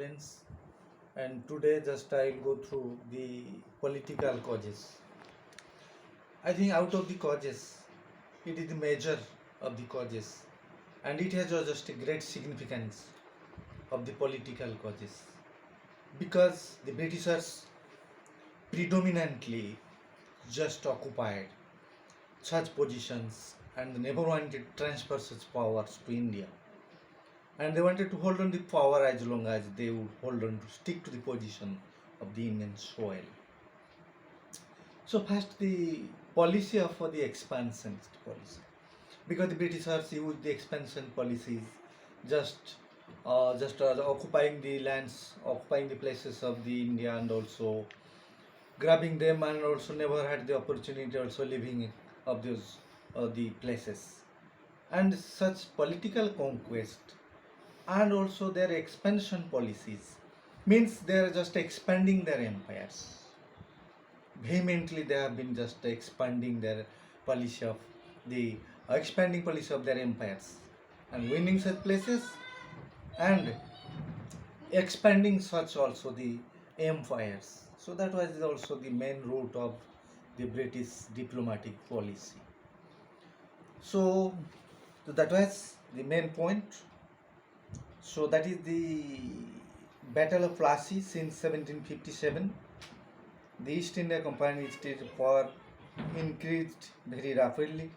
friends, and today just I'll go through the political causes. I think out of the causes, it is the major of the causes, and it has just a great significance of the political causes because the Britishers predominantly just occupied such positions and never wanted to transfer such powers to India. And they wanted to hold on the power as long as they would hold on to stick to the position of the Indian soil. So first the policy of the expansionist policy, because the Britishers used the expansion policies, just occupying the lands, occupying the places of the India, and also grabbing them, and also never had the opportunity also living of those the places, and such political conquest and also their expansion policies means they are just expanding their empires vehemently. They have been just expanding their policy of the expanding policy of their empires and winning such places and expanding such also the empires. So that was also the main root of the British diplomatic policy. So that was the main point. So that is the Battle of Plassey since 1757. The East India Company's power increased very rapidly.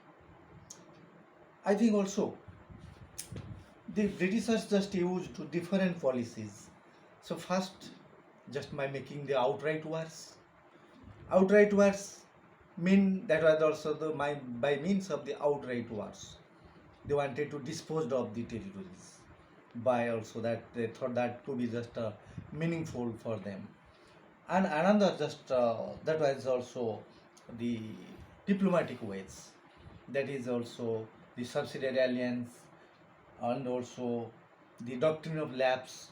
I think also the Britishers just used different policies. So first, just by making the outright wars. Outright wars mean that was also by means of the outright wars. They wanted to dispose of the territories by also that they thought that to be just meaningful for them. And another just that was also the diplomatic ways. That is also the Subsidiary Alliance and also the doctrine of lapse.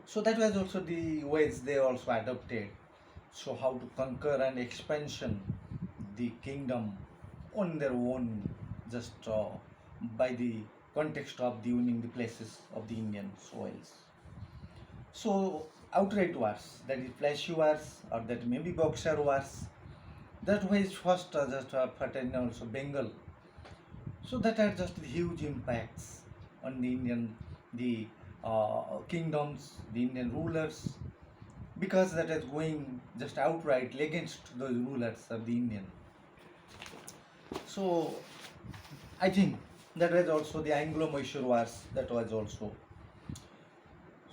So that was also the ways they also adopted. So how to conquer and expansion the kingdom on their own, just by the context of the winning the places of the Indian soils. So outright wars, that is Plassey wars or that maybe Boxer wars, that was first just fought in also Bengal. So that had just huge impacts on the Indian kingdoms, the Indian rulers, because that is going just outright against the rulers of the Indian. So I think that was also the Anglo-Mysore wars. That was also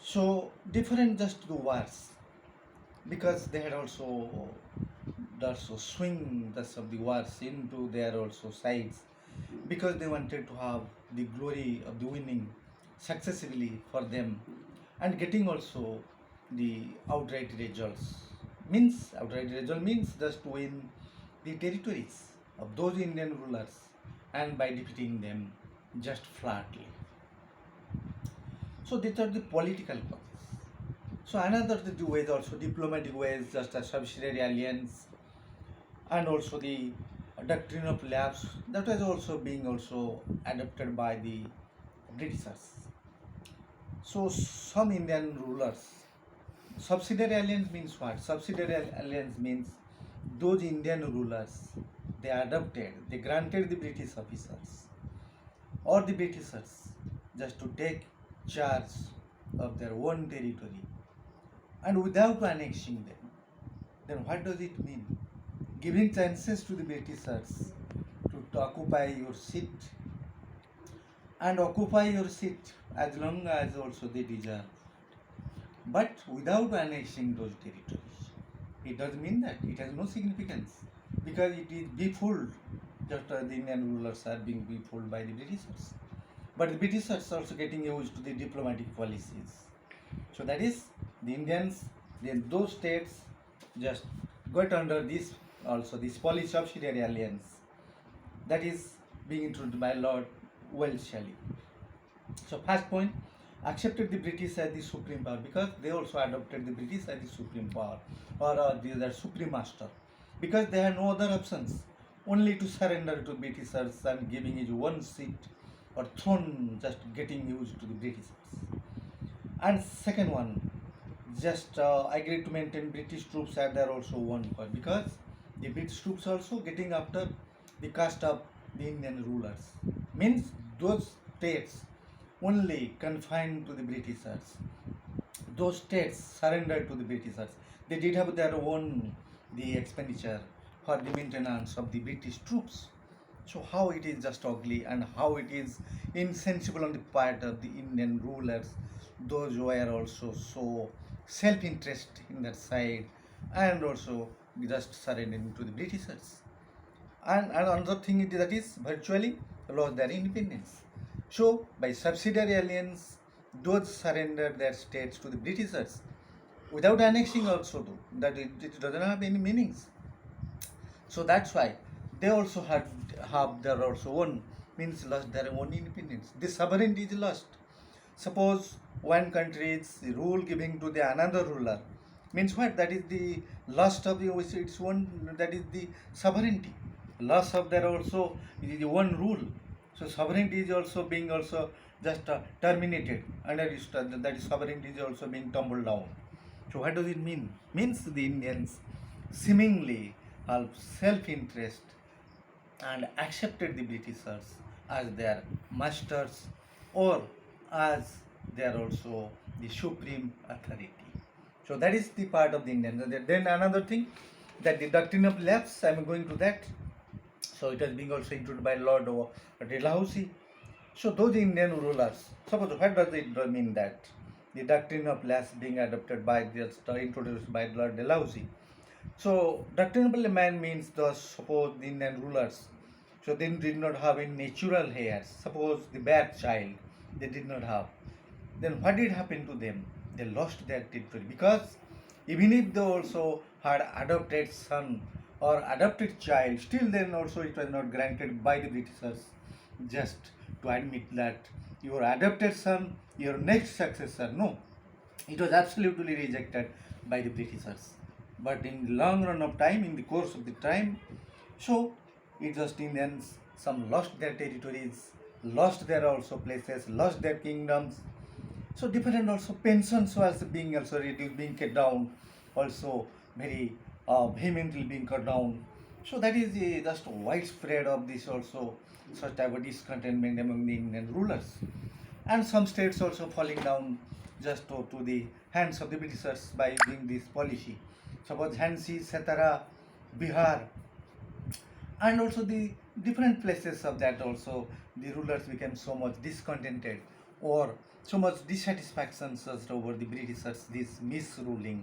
so different just the wars because they had also swing of the wars into their also sides because they wanted to have the glory of the winning successively for them and getting also the outright results. Means outright result means just win the territories of those Indian rulers and by defeating them just flatly. So these are the political causes. So another the ways also diplomatic ways, just a subsidiary alliance and also the doctrine of lapse, that was also being also adopted by the Britishers. So some Indian rulers, subsidiary alliance means what? Subsidiary alliance means those Indian rulers, they adopted, they granted the British officers or the Britishers just to take charge of their own territory and without annexing them. Then what does it mean? Giving chances to the Britishers to occupy your seat and occupy your seat as long as also they deserve, but without annexing those territories. It does mean that it has no significance because it is befooled. Just the Indian rulers are being befooled by the Britishers. But the Britishers are also getting used to the diplomatic policies. So that is the Indians, then those states just got under this also this Polish Subsidiary Alliance that is being introduced by Lord Wellesley. So first point, accepted the British as the supreme power because they also adopted the British as the supreme power or the supreme master because they had no other options only to surrender to Britishers and giving his one seat or throne, just getting used to the Britishers. And second one, just agreed to maintain British troops at there also one point, because the British troops also getting after the caste of the Indian rulers. Means those states only confined to the Britishers. Those states surrendered to the Britishers. They did have their own the expenditure for the maintenance of the British troops. So how it is just ugly, and how it is insensible on the part of the Indian rulers. Those were also so self-interest in that side, and also just surrendering to the Britishers. And another thing that is virtually lost their independence. So by subsidiary alliance, those surrendered their states to the Britishers without annexing also too. That it doesn't have any meanings. So that's why they also had have their also own, means lost their own independence. The sovereignty is lost. Suppose one country is rule giving to the another ruler, means what? That is the loss of the its own, that is the sovereignty. Loss of their also the one rule. So sovereignty is also being also just terminated, and that is sovereignty is also being tumbled down. So what does it mean? Means the Indians seemingly have self-interest and accepted the Britishers as their masters, or as their also the supreme authority. So that is the part of the Indian. Then another thing, that the doctrine of lapse, I am going to that. So it has been also introduced by Lord Dalhousie. So those Indian rulers, suppose what does it mean that the doctrine of lapse being adopted by just introduced by Lord Dalhousie? So doctrinal man means the suppose the Indian rulers, so they did not have any natural heirs. Suppose the bad child they did not have. Then what did happen to them? They lost their territory, because even if they also had adopted son or adopted child, still then also it was not granted by the Britishers just to admit that your adopted son, your next successor. No, it was absolutely rejected by the Britishers. But in the long run of time, in the course of the time, so it just Indians, some lost their territories, lost their also places, lost their kingdoms. So different also pensions was being also reduced, being cut down, also very vehemently being cut down. So that is just widespread of this also, such type of discontentment among the Indian rulers, and some states also falling down just to the hands of the Britishers by using this policy. Suppose Jhansi, Satara, Bihar, and also the different places of that also the rulers became so much discontented, or so much dissatisfaction just over the Britishers, this misruling,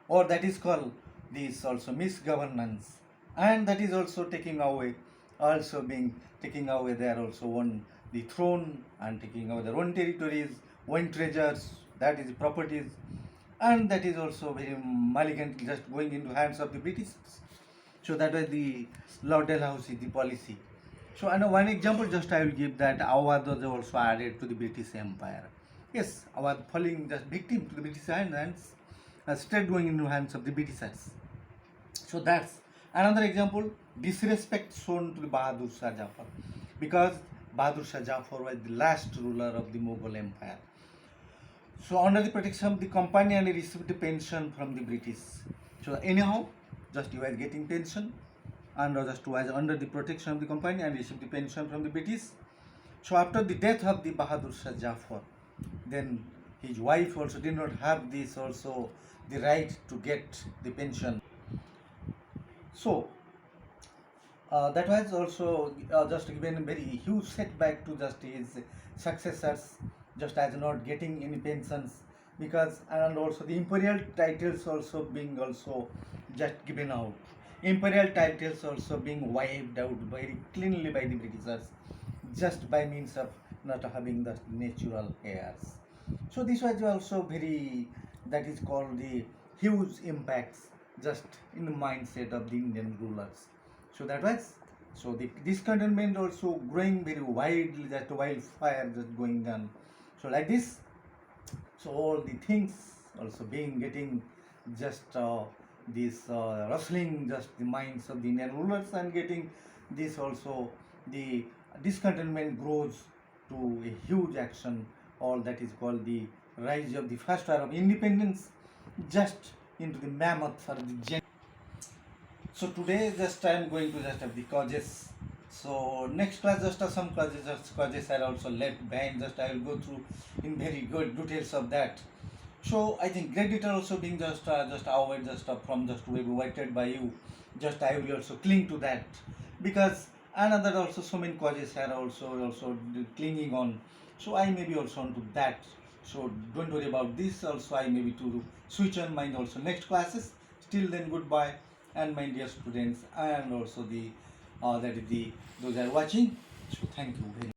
or that is called this also misgovernance, and that is also taking away, also being taking away their also one the throne, and taking away their own territories, own treasures, that is properties, and that is also very malignantly just going into hands of the Britishers. So that was the Lord Dalhousie, the policy. So I know one example just I will give, that Awadh was also added to the British Empire. Yes, Awadh falling just victim to the British hands, straight going into hands of the Britishers. So that's another example, disrespect shown to the Bahadur Shah Jafar, because Bahadur Shah Jafar was the last ruler of the Mughal Empire. So under the protection of the company, and he received the pension from the British. So anyhow, just he was getting pension, and just was under the protection of the company and received the pension from the British. So after the death of the Bahadur Shah Jafar, then his wife also did not have this also the right to get the pension. So that was also just given a very huge setback to just his successors, just as not getting any pensions, because, and also the imperial titles also being also just given out, imperial titles also being wiped out very cleanly by the Britishers, just by means of not having the natural heirs. So this was also very, that is called the huge impacts just in the mindset of the Indian rulers. So that was, so the discontentment also growing very widely, that wildfire just going on. So like this, so all the things also being getting just this rustling just the minds of the Indian rulers, and getting this also the discontentment grows to a huge action, all that is called the rise of the first war of independence, just into the mammoth or the giant. So today just I am going to just have the causes. So next class just have some causes are also left behind. Just I will go through in very good details of that. So I think great detail also being just avoid just from just to be avoided by you. Just I will also cling to that, because another also so many causes are also clinging on. So I may be also onto that. So don't worry about this. Also I may be to switch on mind also next classes. Till then, goodbye, and my dear students, and also the that is the those are watching. So thank you very much.